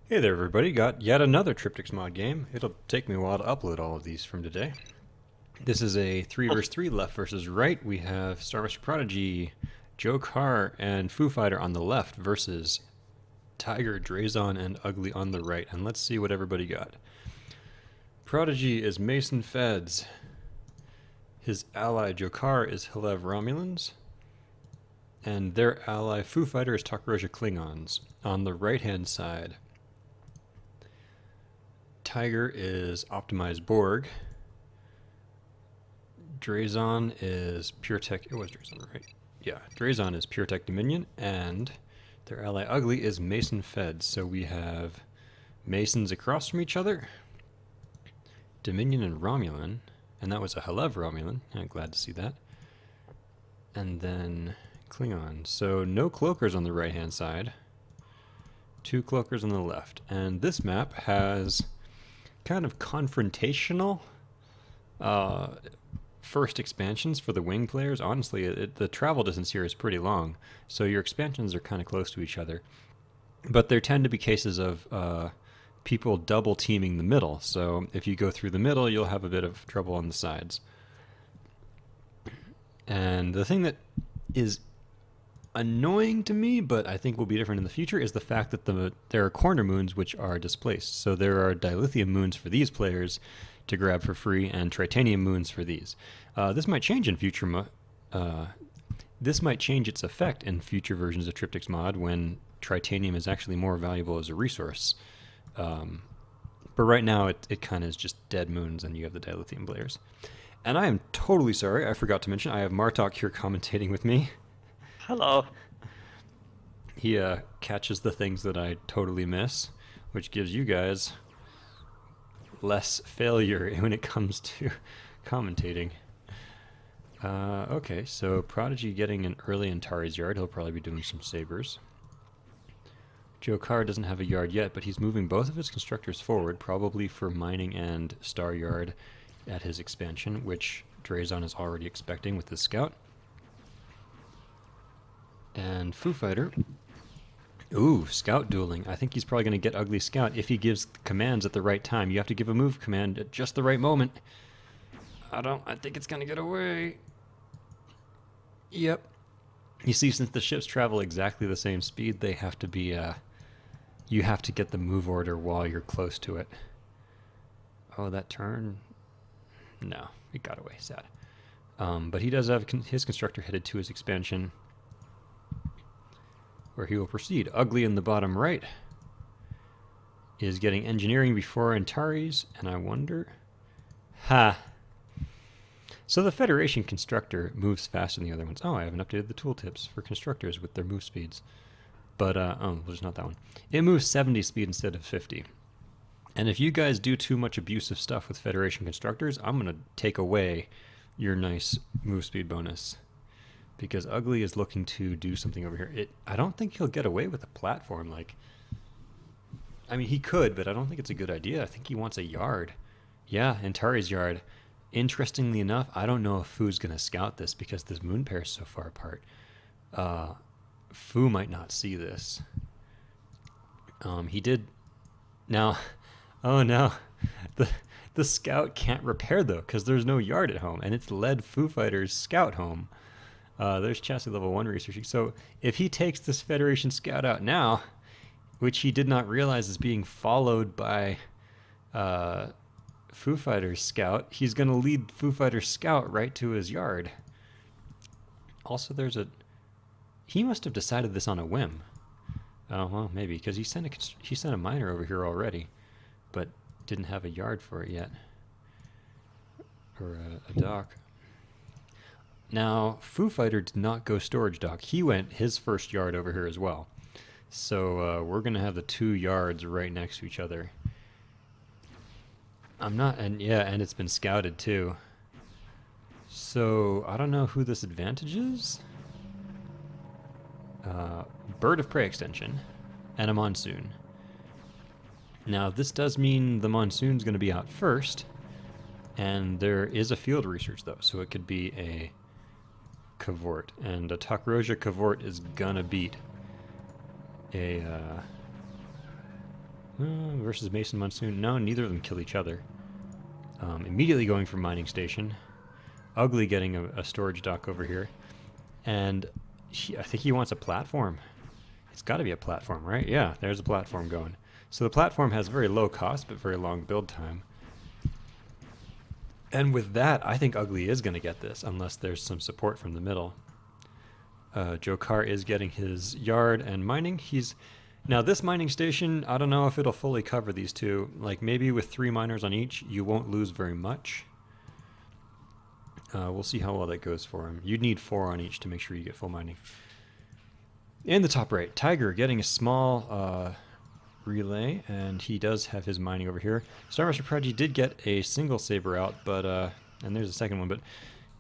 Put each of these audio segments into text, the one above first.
Hey there everybody, got yet another Triptychs mod game. It'll take me a while to upload all of these from today. This is a 3 versus 3 left versus right. We have Starmaster Prodigy, Joe Carr, and Foo Fighter on the left versus Tiger, Drazon, and Ugly on the right. And let's see what everybody got. Prodigy is Mason Feds. His ally Joe Carr is Hilev Romulans. And their ally Foo Fighter is Takroja Klingons. On the right hand side, Tiger is Optimized Borg. Drazon is PureTech. It was Drazon, right? Yeah, Drazon is PureTech Dominion, and their ally Ugly is Mason Feds. So we have Masons across from each other, Dominion and Romulan, and that was a Hilev Romulan. I'm glad to see that. And then Klingon. So no cloakers on the right hand side, 2 cloakers on the left. And this map has kind of confrontational first expansions for the wing players. Honestly, the travel distance here is pretty long, so your expansions are kind of close to each other. But there tend to be cases of people double teaming the middle, so if you go through the middle, you'll have a bit of trouble on the sides. And the thing that is annoying to me, but I think will be different in the future, is the fact that there are corner moons which are displaced. So there are dilithium moons for these players to grab for free, and tritanium moons for these. This might change in future. This might change its effect in future versions of Triptychs mod when tritanium is actually more valuable as a resource. But right now, it kind of is just dead moons, and you have the dilithium players. And I am totally sorry, I forgot to mention, I have Martok here commentating with me. Hello. He catches the things that I totally miss, which gives you guys less failure when it comes to commentating. Okay, so Prodigy getting an early Antari's yard. He'll probably be doing some sabers. Joe Carr doesn't have a yard yet, but he's moving both of his constructors forward, probably for mining and star yard at his expansion, which Drazon is already expecting with his scout. And Foo Fighter. Ooh, scout dueling. I think he's probably going to get Ugly Scout if he gives commands at the right time. You have to give a move command at just the right moment. I think it's going to get away. Yep. You see, since the ships travel exactly the same speed, they have to be, you have to get the move order while you're close to it. Oh, that turn? No, it got away, sad. But he does have his constructor headed to his expansion, where he will proceed. Ugly in the bottom right is getting engineering before Antares, and I wonder... Ha! So the Federation constructor moves faster than the other ones. Oh, I haven't updated the tooltips for constructors with their move speeds. But, oh, well, there's not that one. It moves 70 speed instead of 50. And if you guys do too much abusive stuff with Federation constructors, I'm going to take away your nice move speed bonus. Because Ugly is looking to do something over here. I don't think he'll get away with a platform. I mean, he could, but I don't think it's a good idea. I think he wants a yard. Yeah, Antari's yard. Interestingly enough, I don't know if Foo's going to scout this because this moon pair is so far apart. Foo might not see this. He did. Now, oh no, the scout can't repair though because there's no yard at home, and it's led Foo Fighter's scout home. There's chassis level 1 researching. So if he takes this Federation scout out now, which he did not realize is being followed by Foo Fighter's scout, he's going to lead Foo Fighter's scout right to his yard. Also, he must have decided this on a whim. Oh, well, maybe, because he sent a miner over here already, but didn't have a yard for it yet. Or a dock. Now, Foo Fighter did not go storage dock. He went his first yard over here as well. So we're going to have the 2 yards right next to each other. And it's been scouted too. So, I don't know who this advantages. Bird of Prey extension and a monsoon. Now, this does mean the monsoon's going to be out first. And there is a field research though, so it could be a Cavort, and a Takroja Cavort is gonna beat a Versus Mason Monsoon. No, neither of them kill each other. Immediately going for mining station. Ugly getting a storage dock over here. And I think he wants a platform. It's got to be a platform, right? Yeah, there's a platform going. So the platform has very low cost, but very long build time. And with that, I think Ugly is going to get this, unless there's some support from the middle. Jokar is getting his yard and mining. Now this mining station, I don't know if it'll fully cover these two. Like maybe with 3 miners on each, you won't lose very much. We'll see how well that goes for him. You'd need 4 on each to make sure you get full mining. In the top right, Tiger getting a small relay, and he does have his mining over here. Starmaster Prodigy did get a single saber out, but and there's a second one, but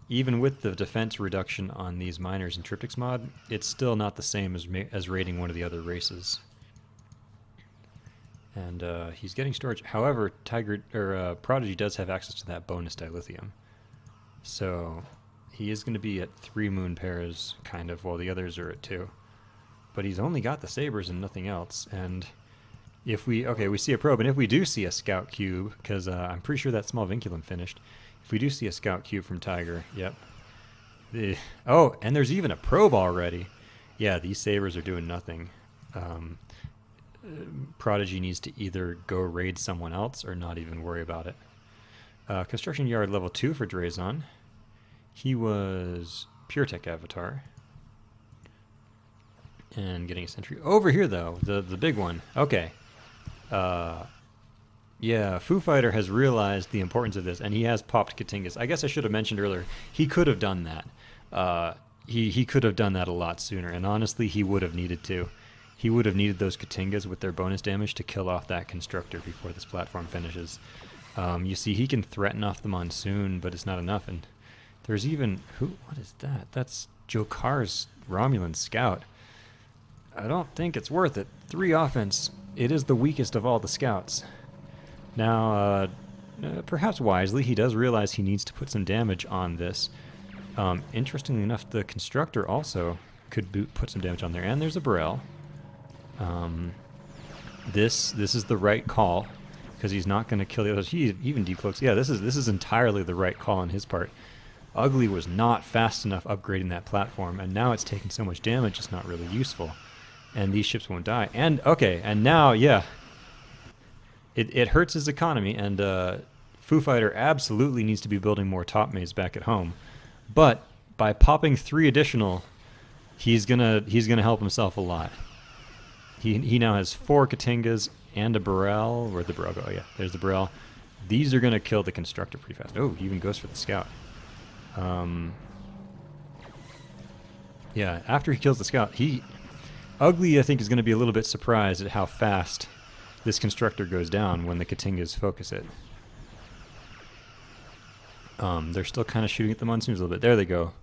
even with the defense reduction on these miners in Triptychs mod, it's still not the same as raiding one of the other races. And he's getting storage. However, Prodigy does have access to that bonus dilithium. So he is going to be at 3 moon pairs, kind of, while the others are at 2. But he's only got the sabers and nothing else. And if we see a probe, and if we do see a scout cube, because I'm pretty sure that small vinculum finished. If we do see a scout cube from Tiger, yep. Oh, and there's even a probe already. Yeah, these sabers are doing nothing. Prodigy needs to either go raid someone else or not even worry about it. Construction yard level 2 for Drazon. He was PureTech avatar. And getting a sentry. Over here, though, the big one. Okay. Yeah, Foo Fighter has realized the importance of this, and he has popped Katingas. I guess I should have mentioned earlier, he could have done that. He could have done that a lot sooner, and honestly, he would have needed to. He would have needed those Katingas with their bonus damage to kill off that Constructor before this platform finishes. You see, he can threaten off the Monsoon, but it's not enough, and there's even... What is that? That's Jokar's Romulan Scout. I don't think it's worth it. 3 offense. It is the weakest of all the scouts. Now, perhaps wisely, he does realize he needs to put some damage on this. Interestingly enough, the Constructor also could put some damage on there. And there's a Burrell. This is the right call, because he's not going to kill the others. He even decloaks. Yeah, this is entirely the right call on his part. Ugly was not fast enough upgrading that platform, and now it's taking so much damage it's not really useful. And these ships won't die. And, okay, and now, yeah, it hurts his economy, and Foo Fighter absolutely needs to be building more top maze back at home. But by popping 3 additional, he's gonna help himself a lot. He now has 4 Katingas and a Burrell. Where'd the Burrell go? Oh, yeah, there's the Burrell. These are gonna kill the Constructor pretty fast. Oh, he even goes for the Scout. Yeah, after he kills the Scout, Ugly, I think, is going to be a little bit surprised at how fast this Constructor goes down when the Katingas focus it. They're still kind of shooting at the Monsoons a little bit. There they go.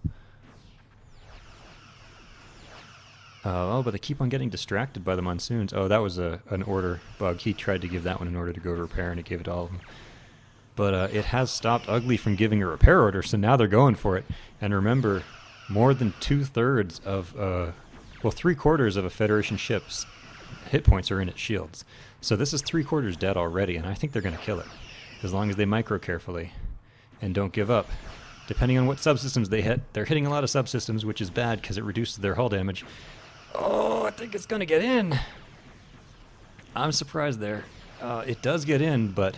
Oh, but they keep on getting distracted by the Monsoons. Oh, that was an order bug. He tried to give that one an order to go to repair, and it gave it to all of them. But it has stopped Ugly from giving a repair order, so now they're going for it. And remember, more than 2/3 of... 3/4 of a Federation ship's hit points are in its shields. So this is 3/4 dead already, and I think they're going to kill it. As long as they micro carefully and don't give up. Depending on what subsystems they hit, they're hitting a lot of subsystems, which is bad because it reduces their hull damage. Oh, I think it's going to get in. I'm surprised there. It does get in, but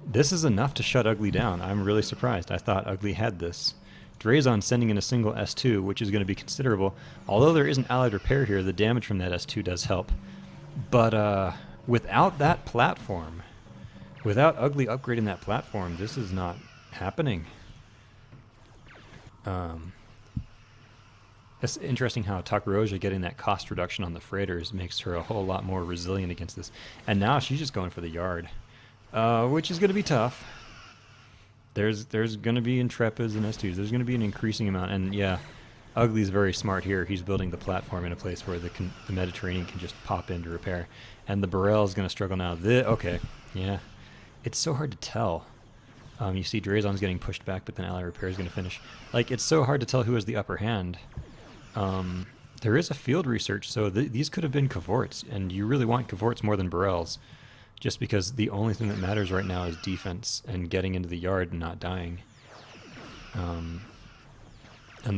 this is enough to shut Ugly down. I'm really surprised. I thought Ugly had this. Drazon sending in a single S2, which is going to be considerable. Although there isn't allied repair here, the damage from that S2 does help. But without that platform, without Ugly upgrading that platform, this is not happening. It's interesting how Takaroja getting that cost reduction on the freighters makes her a whole lot more resilient against this. And now she's just going for the yard, which is going to be tough. There's going to be Intrepids and S2s. There's going to be an increasing amount. And yeah, Ugly's very smart here. He's building the platform in a place where the Mediterranean can just pop in to repair. And the Burrell is going to struggle now. Okay, yeah. It's so hard to tell. You see Drazon's getting pushed back, but then Ally Repair is going to finish. Like, it's so hard to tell who has the upper hand. There is a field research, so these could have been Cavorts, and you really want Cavorts more than Burrells, just because the only thing that matters right now is defense and getting into the yard and not dying. And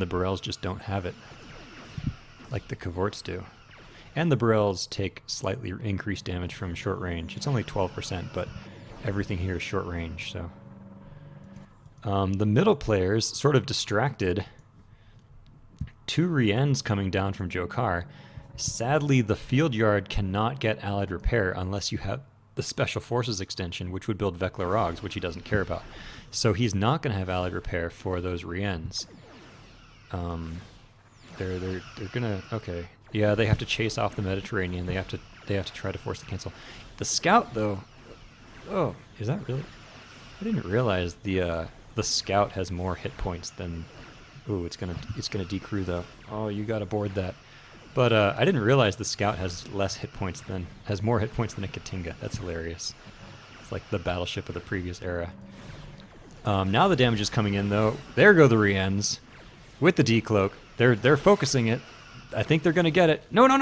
the Burrells just don't have it, like the Cavorts do. And the Burrells take slightly increased damage from short range. It's only 12%, but everything here is short range, so. The middle players, sort of distracted. 2 Riens coming down from Jokar. Sadly, the field yard cannot get allied repair unless you have the Special Forces extension, which would build Vekler-Ogs, which he doesn't care about. So he's not going to have allied repair for those Riens. They're gonna, okay. Yeah, they have to chase off the Mediterranean. They have to try to force the cancel. The scout though, oh, is that really? I didn't realize the scout has more hit points than. Ooh, it's gonna decrew though. Oh, you gotta board that. But I didn't realize the scout has more hit points than a Katinga. That's hilarious. It's like the battleship of the previous era. Now the damage is coming in though. There go the Riens with the decloak. They're focusing it. I think they're gonna get it. No. You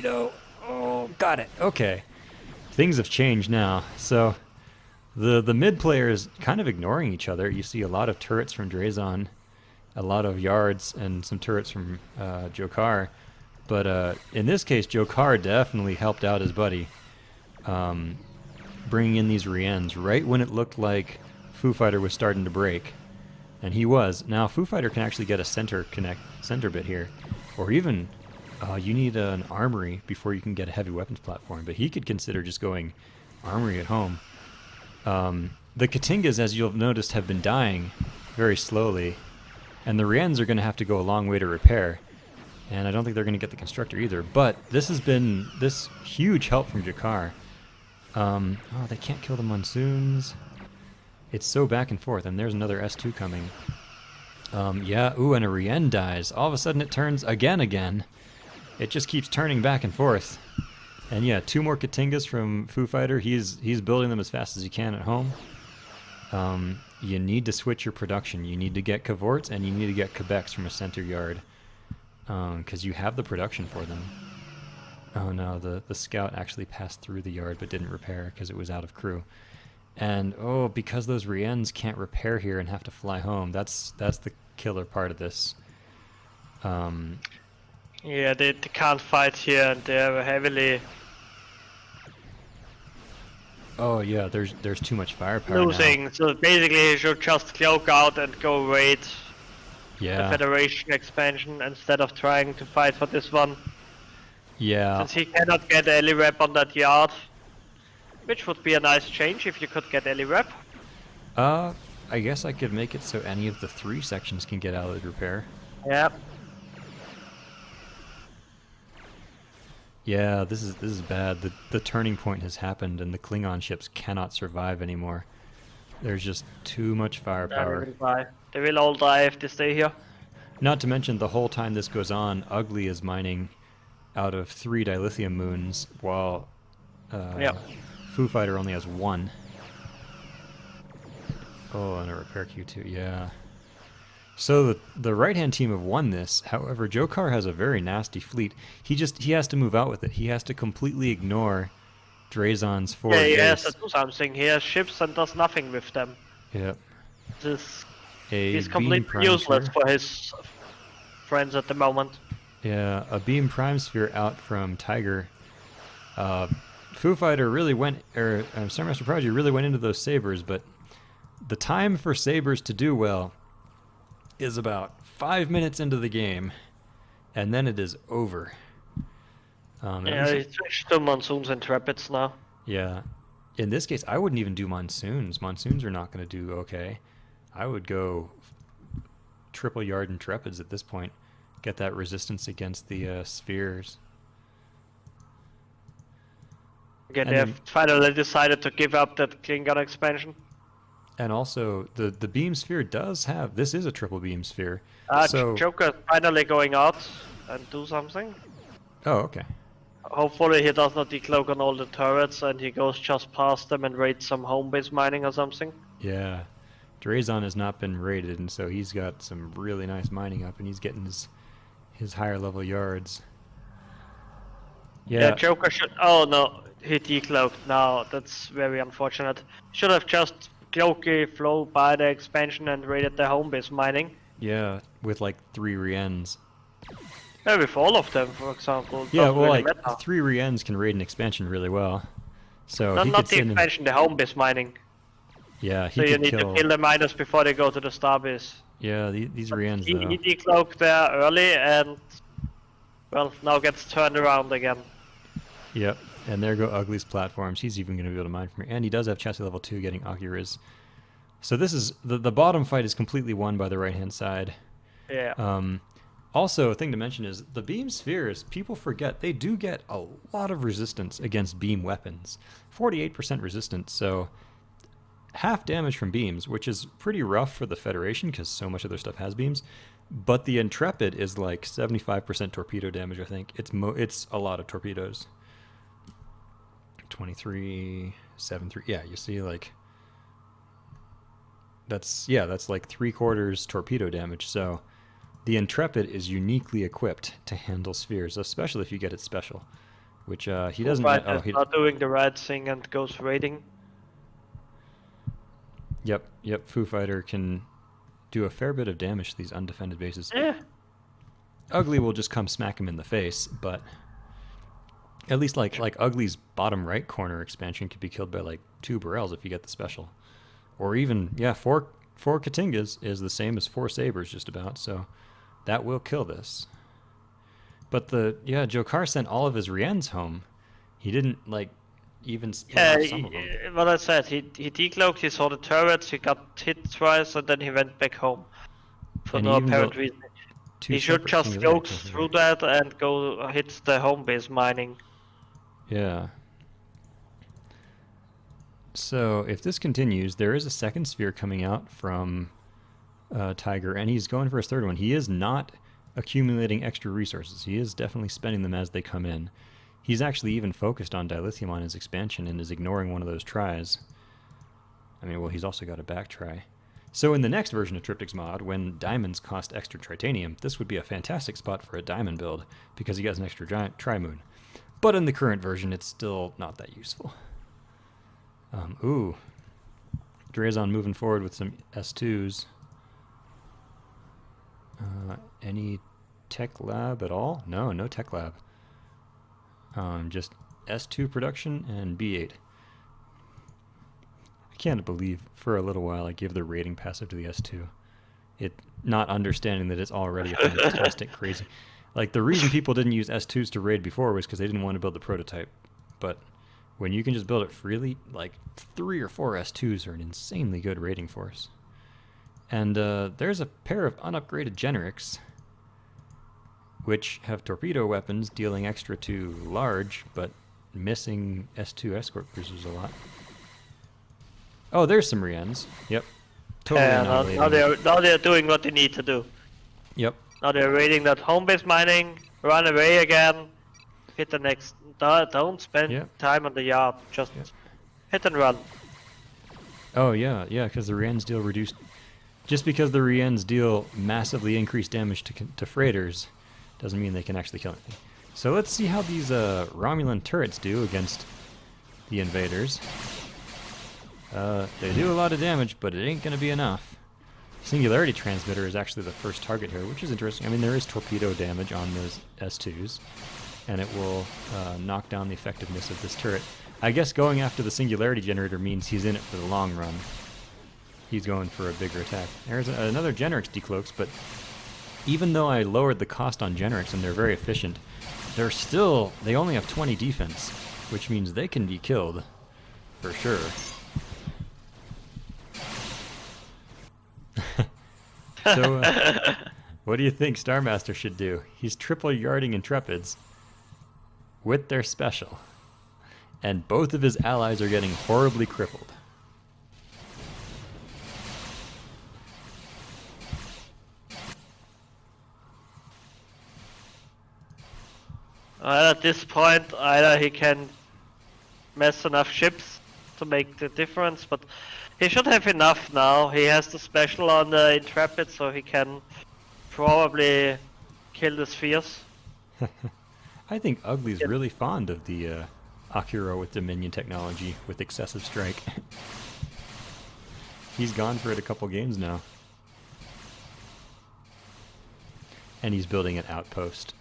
know. Oh, got it. Okay. Things have changed now. So the mid players kind of ignoring each other. You see a lot of turrets from Drazon, a lot of yards, and some turrets from Jokar. But in this case, Jokar definitely helped out his buddy, bringing in these Riens right when it looked like Foo Fighter was starting to break. And he was. Now Foo Fighter can actually get a center bit here. Or even, you need an armory before you can get a heavy weapons platform. But he could consider just going armory at home. The Katingas, as you'll have noticed, have been dying very slowly. And the Riens are going to have to go a long way to repair. And I don't think they're going to get the Constructor either. But this has been this huge help from Jokar. Oh, they can't kill the Monsoons. It's so back and forth, and there's another S2 coming. Yeah, ooh, and a Rien dies. All of a sudden it turns again. It just keeps turning back and forth. And yeah, 2 more Katingas from Foo Fighter. He's building them as fast as he can at home. You need to switch your production. You need to get Cavorts, and you need to get Quebecs from a center yard. Because you have the production for them. Oh no, the scout actually passed through the yard but didn't repair because it was out of crew. And oh, because those Riens can't repair here and have to fly home, that's the killer part of this. Yeah, they can't fight here, and they're heavily Oh yeah, there's too much firepower losing. now. So basically, you should just cloak out and go raid the Yeah, Federation expansion instead of trying to fight for this one. yeah. Since he cannot get Eli Rep on that yard. Which would be a nice change if you could get Eli Rep. I guess I could make it so any of the 3 sections can get allied repair. Yeah. Yeah, this is bad. The turning point has happened, and the Klingon ships cannot survive anymore. There's just too much firepower. They will all die if they stay here. Not to mention, the whole time this goes on, Ugly is mining out of 3 dilithium moons, while Yeah. Foo Fighter only has 1. Oh, and a repair queue too, yeah. So the right-hand team have won this. However, Jokar has a very nasty fleet. He has to move out with it. He has to completely ignore Drazon's forward Yeah, he has base. to do something. He has ships and does nothing with them. Yep. He's Beam completely Prime useless Sphere. for his friends at the moment. Yeah, a Beam Prime Sphere out from Tiger. Foo Fighter really went, or Starmaster Prodigy really went into those Sabres, but the time for Sabres to do well is about 5 minutes into the game, and then it is over. Yeah, he switched to Monsoons and Rapids now. Yeah. In this case, I wouldn't even do Monsoons. Monsoons are not going to do okay. I would go triple yard Intrepids at this point. Get that resistance against the spheres. Again, And they then- have finally decided to give up that Klingon expansion. And also, the beam sphere does have... This is a triple beam sphere. So, Joker finally going out and do something. oh, okay. Hopefully he does not decloak on all the turrets and he goes just past them and raids some home base mining or something. Yeah. Drazon has not been raided, and so he's got some really nice mining up, and he's getting his higher level yards. Yeah, Joker should. Oh no, he decloaked now. That's very unfortunate. Should have just cloaky flow by the expansion and raided the home base mining. Yeah, with like 3 Riens. Yeah, with all of them, for example. Yeah, Doesn't well, really like matter. 3 Riens can raid an expansion really well. So No, he not could the send in, expansion, the home base mining. yeah, he So you could need to kill the miners before they go to the star base. Yeah, these Riens He though. decloaked there early and, well, now gets turned around again. Yep, and there go Ugly's platforms. He's even going to be able to mine from here. And he does have chassis level 2 getting Oculus. So this is, the bottom fight is completely won by the right-hand side. Yeah. Also, a thing to mention is the beam spheres, people forget, they do get a lot of resistance against beam weapons. 48% resistance, so half damage from beams, which is pretty rough for the Federation because so much of their stuff has beams. But the Intrepid is like 75% torpedo damage, I think. It's a lot of torpedoes. 23, 7, 3. Yeah, you see, like, that's like 3/4 torpedo damage. So the Intrepid is uniquely equipped to handle spheres, especially if you get it special, which he doesn't. Right, not doing the right thing and goes raiding. Yep. Foo Fighter can do a fair bit of damage to these undefended bases. Yeah. Ugly will just come smack him in the face, but at least like Ugly's bottom right corner expansion could be killed by like 2 Burrells if you get the special. Or even, yeah, 4 Katingas is the same as 4 Sabers just about, so that will kill this. But Jokar sent all of his Riens home. He didn't like even split off some of them. What I said, he decloaked, he saw the turrets, he got hit twice, and then he went back home. For And no he even apparent built reason. 2 He should separate just singularity go tokens. through that and go hit the home base mining. Yeah. So if this continues, there is a second sphere coming out from Tiger, and he's going for his third one. He is not accumulating extra resources. He is definitely spending them as they come in. He's actually even focused on dilithium on his expansion and is ignoring one of those tries. I mean, well, he's also got a back try. So in the next version of Triptych's mod, when diamonds cost extra tritanium, this would be a fantastic spot for a diamond build because he gets an extra tri-moon. But in the current version, it's still not that useful. Drazon moving forward with some S2s. Any tech lab at all? No tech lab. Just S2 production and B8. I can't believe for a little while I gave the raiding passive to the S2. It not understanding that it's already a fantastic crazy. Like the reason people didn't use S2s to raid before was because they didn't want to build the prototype. But when you can just build it freely, like 3 or 4 S2s are an insanely good raiding force. And there's a pair of unupgraded generics, which have torpedo weapons dealing extra to large, but missing S2 escort cruisers a lot. Oh, there's some Riens. Yep. Totally Now they're doing what they need to do. Yep. Now they're raiding that home base mining, run away again, hit the next. Don't spend time on the yard, just hit and run. Oh yeah, because the Riens deal reduced. Just because the Riens deal massively increased damage to freighters doesn't mean they can actually kill anything. So let's see how these Romulan turrets do against the invaders. They do a lot of damage, but it ain't going to be enough. Singularity Transmitter is actually the first target here, which is interesting. I mean, there is torpedo damage on those S2s, and it will knock down the effectiveness of this turret. I guess going after the Singularity Generator means he's in it for the long run. He's going for a bigger attack. There's another Generics decloaks, but even though I lowered the cost on Generics and they're very efficient, they only have 20 defense, which means they can be killed for sure. So, what do you think Star Master should do? He's triple yarding Intrepids with their special, and both of his allies are getting horribly crippled. At this point, either he can mess enough ships to make the difference, but He should have enough now. He has the special on the Intrepid, so he can probably kill the spheres. I think Ugly's really fond of the Akira with Dominion technology with excessive strike. He's gone for it a couple games now. And he's building an outpost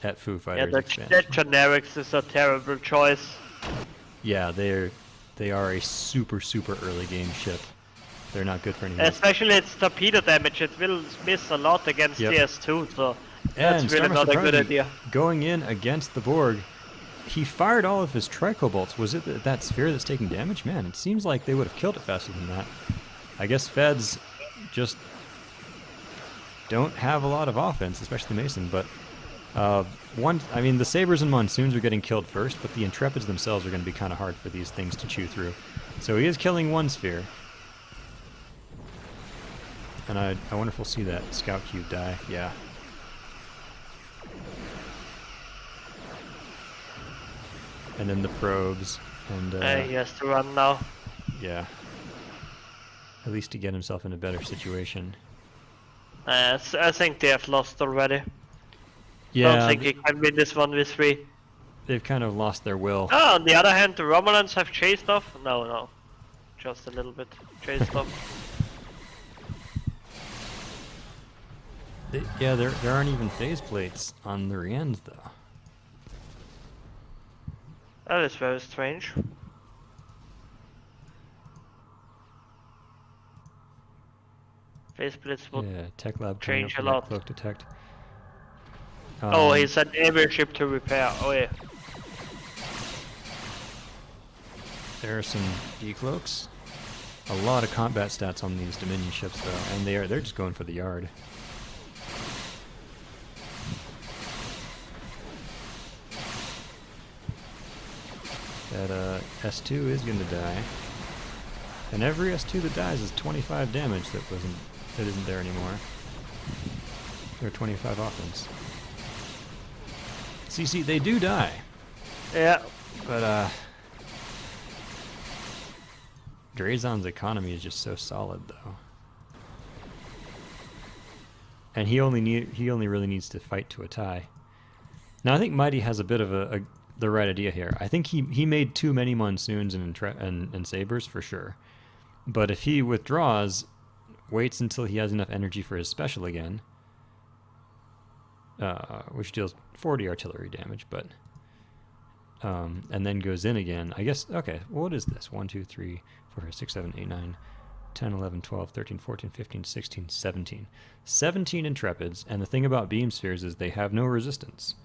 at Foo Fighters Yeah, expansion. that generics is a terrible choice. Yeah, they are a super early game ship. They're not good for anything. Especially its torpedo damage, it will miss a lot against Yep. DS2, so And that's really Starmaster not a good Prodigy, idea. going in against the Borg, he fired all of his tricobolts. Was it that sphere that's taking damage? Man, it seems like they would have killed it faster than that. I guess Feds just don't have a lot of offense, especially Mason, but I mean, the Sabres and Monsoons are getting killed first, but the Intrepids themselves are going to be kind of hard for these things to chew through. So he is killing one sphere. And I wonder if we'll see that Scout Cube die. Yeah. And then the probes, and He has to run now. yeah. At least to get himself in a better situation. I think they have lost already. Yeah, Don't think he can win this one with 3. they've kind of lost their will. Oh, on the other hand, the Romulans have chased off. No, just a little bit chased off. Yeah, there aren't even phase plates on their ends, though. That is very strange. Phase splits would. Yeah, Tech Lab coming up change for a that lot. cloak detect. Oh, he sent every ship to repair. Oh yeah. There are some decloaks. A lot of combat stats on these Dominion ships, though, and they're just going for the yard. That S2 is going to die, and every S2 that dies is 25 damage that isn't there anymore. Or 25 offense. See, they do die, Yeah. but Drazon's economy is just so solid, though. And he only really needs to fight to a tie. Now I think Mighty has a bit of the right idea here. I think he made too many Monsoons and Sabres for sure. But if he withdraws, waits until he has enough energy for his special again, which deals 40 artillery damage, but and then goes in again. I guess, okay, well, what is this? 1, 2, 3, 4, 5, 6, 7, 8, 9, 10, 11, 12, 13, 14, 15, 16, 17. 17 Intrepids, and the thing about beam spheres is they have no resistance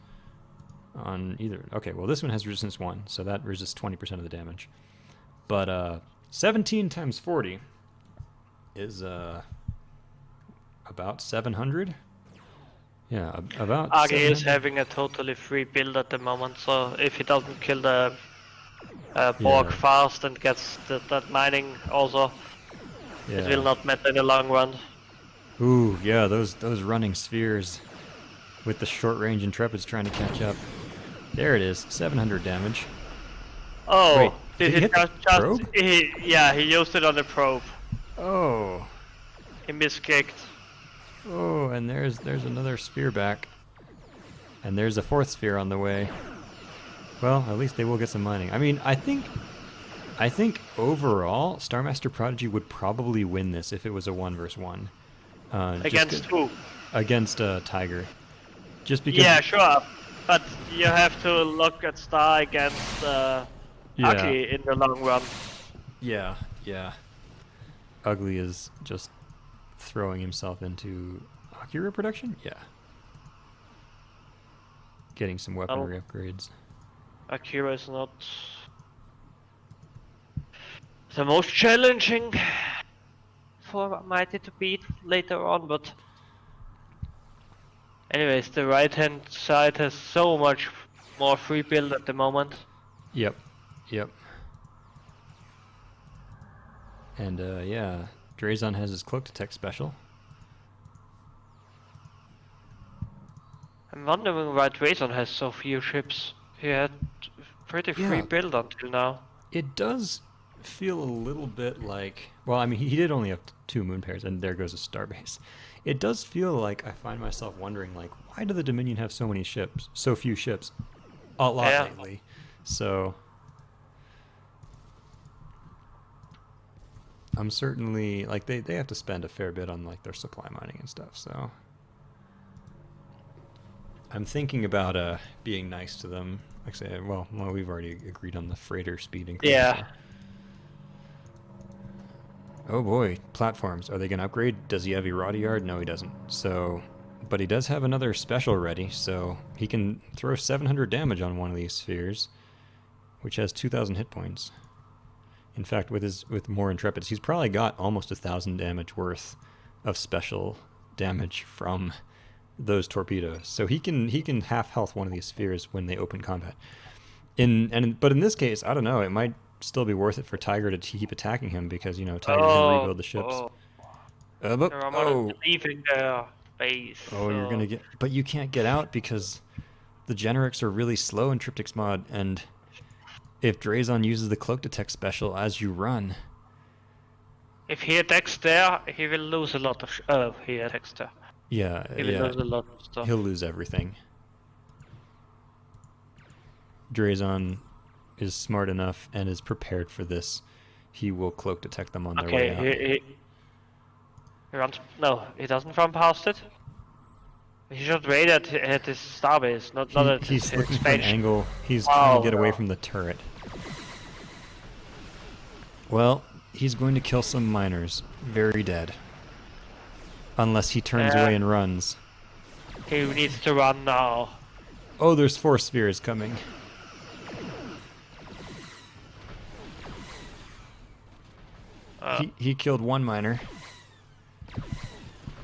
on either. Okay, well, this one has resistance 1, so that resists 20% of the damage. But 17 times 40 is about 700. Yeah, about. Agi is 700. having a totally free build at the moment, so if he doesn't kill the Borg Yeah. fast and gets that mining also, it will not matter in the long run. Ooh, yeah, those running spheres with the short range Intrepids trying to catch up. There it is, 700 damage. Oh, Wait, did did he he hit the just probe? he used it on the probe. Oh, He misclicked. oh, and there's another sphere back, and there's a 4th sphere on the way. Well, at least they will get some mining. I mean, I think overall, Starmaster Prodigy would probably win this if it was a 1 versus 1. Against who? Against Tiger. Just because. Yeah, sure. But you have to look at Star against Ugly in the long run. Yeah. Ugly is just throwing himself into Akira production? Yeah. Getting some weaponry upgrades. Akira is not the most challenging for Mighty to beat later on, but anyways, the right hand side has so much more free build at the moment. Yep. And yeah, Drazon has his cloak detect special. I'm wondering why Drazon has so few ships. He had pretty free Yeah. build until now. It does feel a little bit like, well, I mean, he did only have 2 moon pairs, and there goes a starbase. It does feel like I find myself wondering, like, why do the Dominion have so many ships, so few ships, a lot Yeah. lately? So I'm certainly like they have to spend a fair bit on like their supply mining and stuff. So I'm thinking about being nice to them. Like I say, well, we've already agreed on the freighter speed increase. Yeah. So. Oh boy, platforms. Are they going to upgrade? Does he have Erodiard? No, he doesn't. So, but he does have another special ready, so he can throw 700 damage on one of these spheres, which has 2,000 hit points. In fact, with more Intrepids, he's probably got almost 1,000 damage worth of special damage from those torpedoes. So he can half health one of these spheres when they open combat. But in this case, I don't know. It might still be worth it for Tiger to keep attacking him because Tiger can rebuild the ships. I'm leaving their base. Oh, you're gonna get, but you can't get out because the generics are really slow in Triptychs mod, and if Drazon uses the cloak detect special as you run, if he attacks there, he will lose a lot of. He attacks there. Yeah, he will lose a lot of stuff. He'll lose everything. Drazon is smart enough and is prepared for this. He will cloak detect them on their way out. He runs. No, he doesn't run past it. He should wait at his starbase, not at his He's looking for an expansion. angle. He's trying to get away from the turret. Well, he's going to kill some miners. Very dead. Unless he turns away and runs. He needs to run now. Oh, there's 4 spheres coming. He killed 1 miner.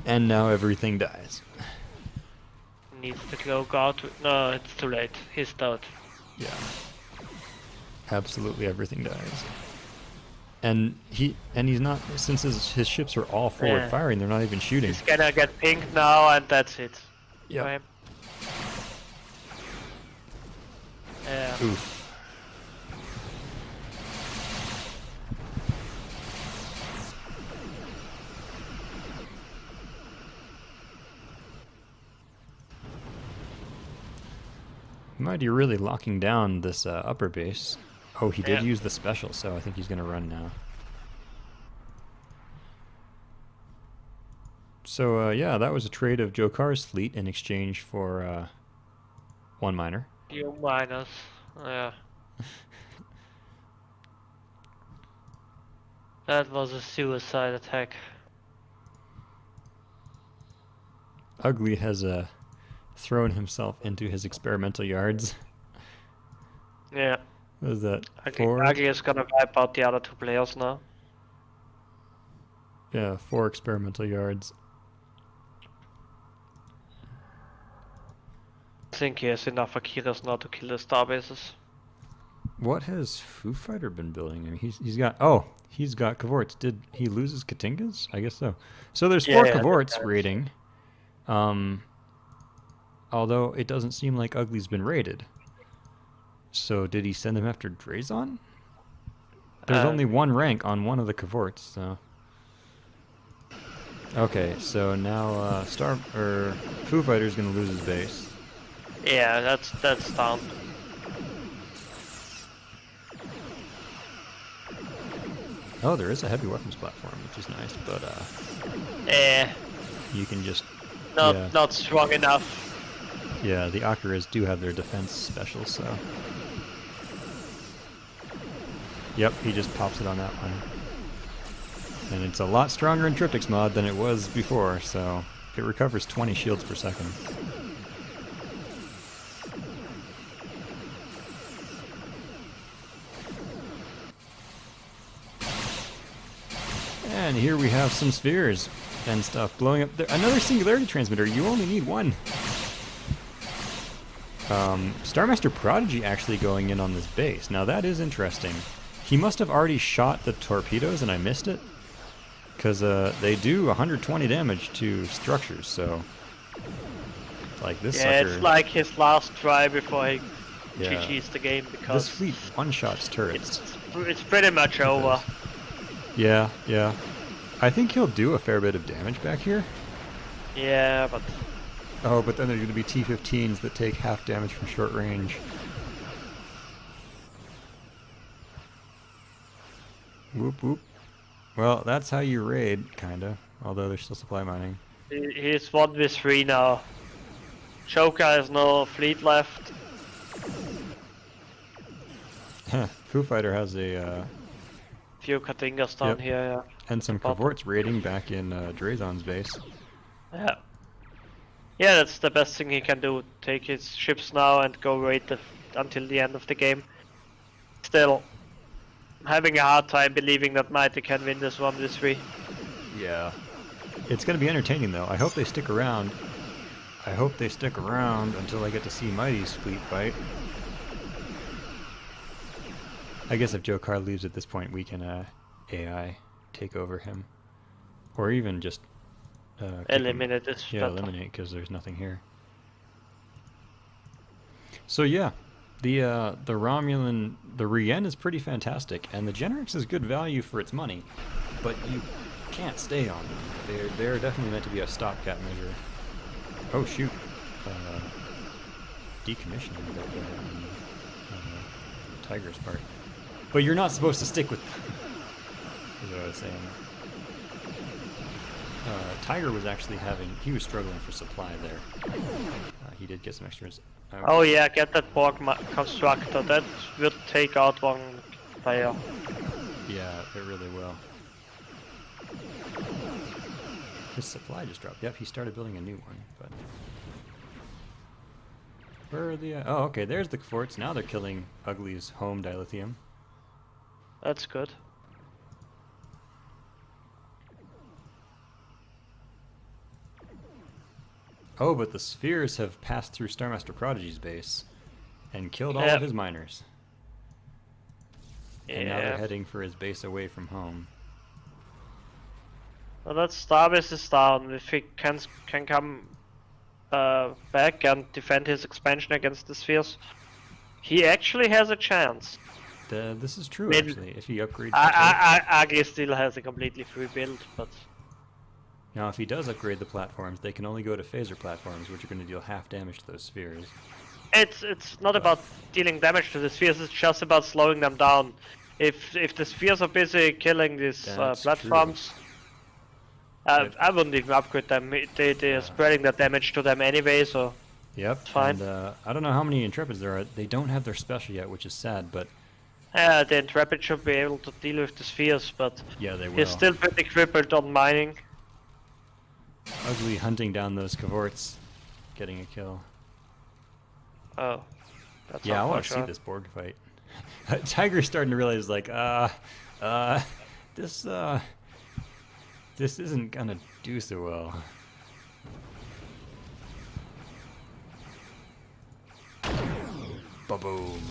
And now everything dies. Needs to go guard. No, it's too late. He's dead. Yeah. Absolutely everything dies. And he's not, since his ships are all forward firing, they're not even shooting. He's gonna get pinged now, and that's it. Yeah. Yeah. Oof. Mighty really locking down this upper base. Oh, he did use the special, so I think he's going to run now. So, yeah, that was a trade of Jokar's fleet in exchange for 1 miner. You miners, yeah. That was a suicide attack. Ugly has thrown himself into his experimental yards. Yeah. What is that? 4? Ugly is gonna wipe out the other 2 players now. Yeah, 4 experimental yards. I think he has enough Akiras now to kill the starbases. What has Foo Fighter been building? I mean, he's got Cavorts. Did he lose his Katingas? I guess so. So there's 4 Cavorts raiding. Although it doesn't seem like Ugly's been raided. So did he send him after Drazon? There's only 1 rank on one of the Cavorts, so. Okay, so now Foo Fighter's gonna lose his base. Yeah, that's down. Oh, there is a heavy weapons platform, which is nice, but you can just not strong enough. Yeah, the Akaras do have their defense special, so. Yep, he just pops it on that one. And it's a lot stronger in Triptychs mod than it was before, so it recovers 20 shields per second. And here we have some spheres and stuff blowing up. Another singularity transmitter. You only need 1. Starmaster Prodigy actually going in on this base. Now that is interesting. He must have already shot the torpedoes and I missed it. Because they do 120 damage to structures, so. Like this sucker. Yeah, it's like his last try before he Yeah. GG's the game This because fleet one-shots turrets. it's pretty much over. Yeah, yeah. I think he'll do a fair bit of damage back here. Yeah, but Oh, but then there's going to be T-15s that take half damage from short range. Whoop, whoop. Well, that's how you raid, kinda. Although there's still supply mining. he's 1v3 now. Joker has no fleet left. Foo Fighter has a, Few Katingas down Yep. here, yeah. and some Pop. Cavorts raiding back in Drazon's base. Yeah. Yeah, that's the best thing he can do. Take his ships now and go raid until the end of the game. Still, having a hard time believing that Mighty can win this 1v3. Yeah. It's going to be entertaining, though. I hope they stick around. I hope they stick around until I get to see Mighty's fleet fight. I guess if Joe Carr leaves at this point, we can AI take over him. Or even just kick him. Eliminate this. Yeah, battle. eliminate, because there's nothing here. So yeah, the Romulan, the Rien is pretty fantastic, and the Generix is good value for its money, but you can't stay on them. They're definitely meant to be a stopgap measure. Oh shoot, decommissioning a bit there on Tiger's part. But you're not supposed to stick with them, is what I was saying. Tiger was actually he was struggling for supply there. He did get some extras. Oh yeah, get that Borg constructor. That will take out one player. Yeah, it really will. His supply just dropped. Yep, he started building a new one, but... Where are the... oh, okay, there's the forts. Now they're killing Ugly's home dilithium. That's good. Oh, but the spheres have passed through Starmaster Prodigy's base and killed all Yep. of his miners. And now they're Yeah. heading for his base away from home. Well, that Starbase is down. If he can come back and defend his expansion against the spheres, he actually has a chance. This is true, Maybe- actually. If he upgrades... the turrets. Ugly still has a completely free build, but Now, if he does upgrade the platforms, they can only go to phaser platforms, which are going to deal half damage to those spheres. it's not about dealing damage to the spheres. It's just about slowing them down. If the spheres are busy killing these That's platforms, I wouldn't even upgrade them. They're spreading the damage to them anyway, so Yep. Fine. And I don't know how many Intrepids there are. They don't have their special yet, which is sad, but the Intrepid should be able to deal with the spheres, but yeah, they will. he's still pretty crippled on mining. Ugly hunting down those Cavorts, getting a kill. Oh, that's Yeah, I want to see unfortunate. this Borg fight. Tiger's starting to realize, like, this isn't gonna do so well. Ba-boom.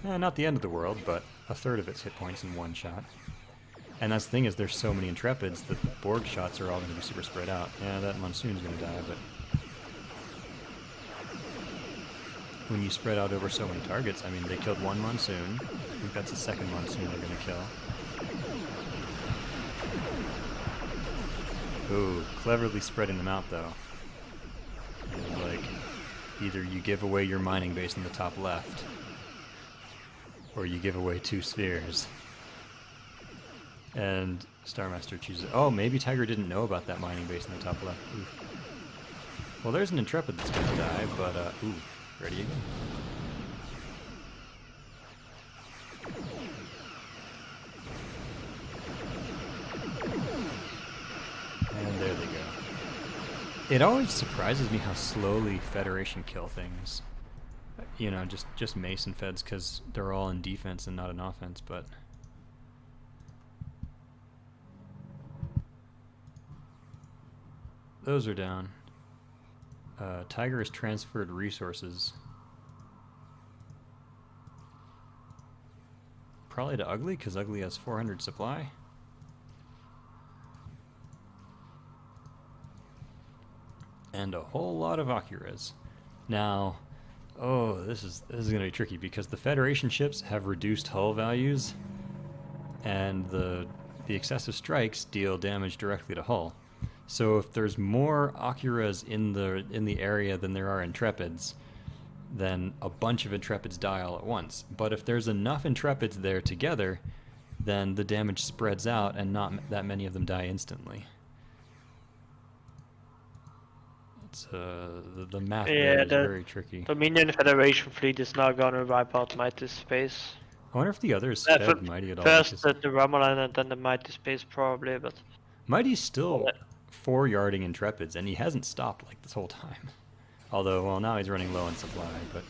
Not the end of the world, but a third of its hit points in one shot. And that's the thing, is there's so many Intrepids that the Borg shots are all going to be super spread out. Yeah, that Monsoon's going to die, but when you spread out over so many targets, I mean, they killed one Monsoon. I think that's the second Monsoon they're going to kill. Ooh, cleverly spreading them out, though. It's like, either you give away your mining base in the top left, or you give away 2 spheres. And Starmaster chooses... Oh, maybe Tiger didn't know about that mining base in the top left. Oof. Well, there's an Intrepid that's going to die, but... ooh, ready again. And there they go. It always surprises me how slowly Federation kill things. You know, just Mason Feds, because they're all in defense and not in offense, but... Those are down. Tiger has transferred resources. Probably to Ugly, because Ugly has 400 supply. And a whole lot of Oculus. Now, Oh, this is gonna be tricky because the Federation ships have reduced hull values, and the excessive strikes deal damage directly to hull. So if there's more Akuras in the area than there are Intrepids, then a bunch of Intrepids die all at once. But if there's enough Intrepids there together, then the damage spreads out and not that many of them die instantly. It's the math there is very tricky. The Minion Federation fleet is now gonna wipe out Mighty Space. I wonder if the others fed Mighty at all. First the Romulan and then the Mighty Space probably, but Mighty's still 4-yarding Intrepids, and he hasn't stopped like this whole time. Although, well, now he's running low on supply, but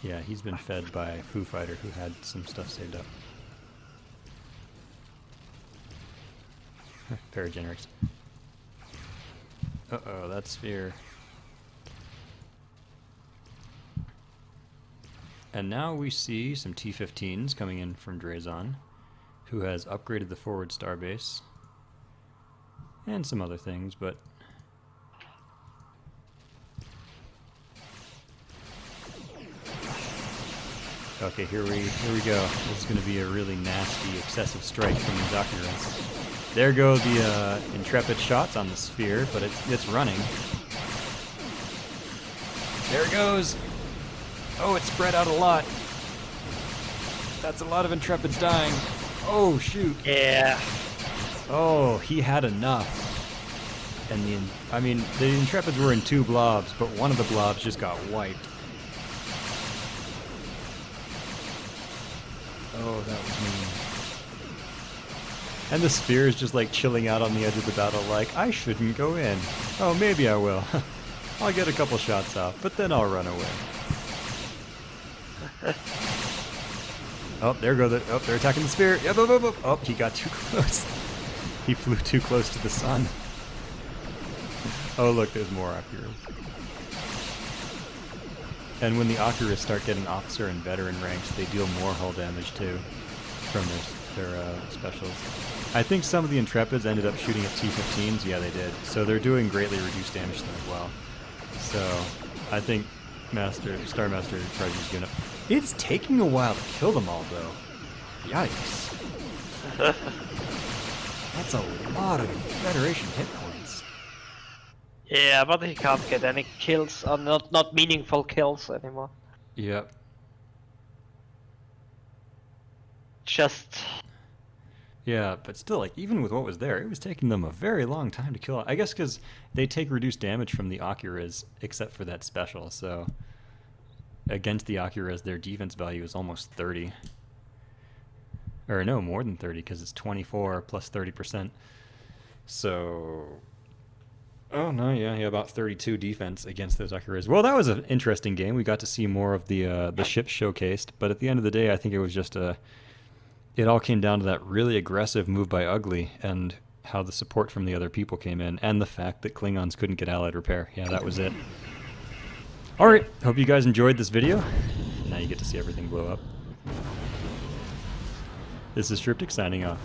yeah, he's been fed by Foo Fighter, who had some stuff saved up. Paragenerics. Uh-oh, that sphere. And now we see some T-15s coming in from Drazon, who has upgraded the forward starbase. And some other things, but okay, here we go. This is going to be a really nasty, excessive strike from these Akuras. There go the Intrepid shots on the sphere, but it's running. There it goes. Oh, it spread out a lot. That's a lot of Intrepids dying. Oh, shoot. yeah. Oh, he had enough. And the Intrepids were in 2 blobs, but one of the blobs just got wiped. Oh, that was mean. And the sphere is just like chilling out on the edge of the battle like, I shouldn't go in. Oh, maybe I will. I'll get a couple shots off, but then I'll run away. Oh, there go the... Oh, they're attacking the sphere. Yep, up, up, up. Oh, he got too close. He flew too close to the sun. Oh, look, there's more Akuras. And when the Akuras start getting officer and veteran ranks, they deal more hull damage, too, from their specials. I think some of the Intrepids ended up shooting at T-15s. Yeah, they did. So they're doing greatly reduced damage to them as well. So I think Star Master Charge is gonna... It's taking a while to kill them all, though. Yikes. That's a lot of Federation hit points. Yeah, but he can't get any kills, or not meaningful kills anymore. Yep. Just... Yeah, but still, like, even with what was there, it was taking them a very long time to kill. I guess because they take reduced damage from the Akuras, except for that special, so... Against the Akuras, their defense value is almost 30. Or no, more than 30, because it's 24 plus 30%. So... Oh, no, yeah, about 32 defense against those Akuras. Well, that was an interesting game. We got to see more of the ships showcased, but at the end of the day, I think it was just a... It all came down to that really aggressive move by Ugly and how the support from the other people came in, and the fact that Klingons couldn't get allied repair. Yeah, that was it. Alright, hope you guys enjoyed this video. Now you get to see everything blow up. This is Triptych signing off.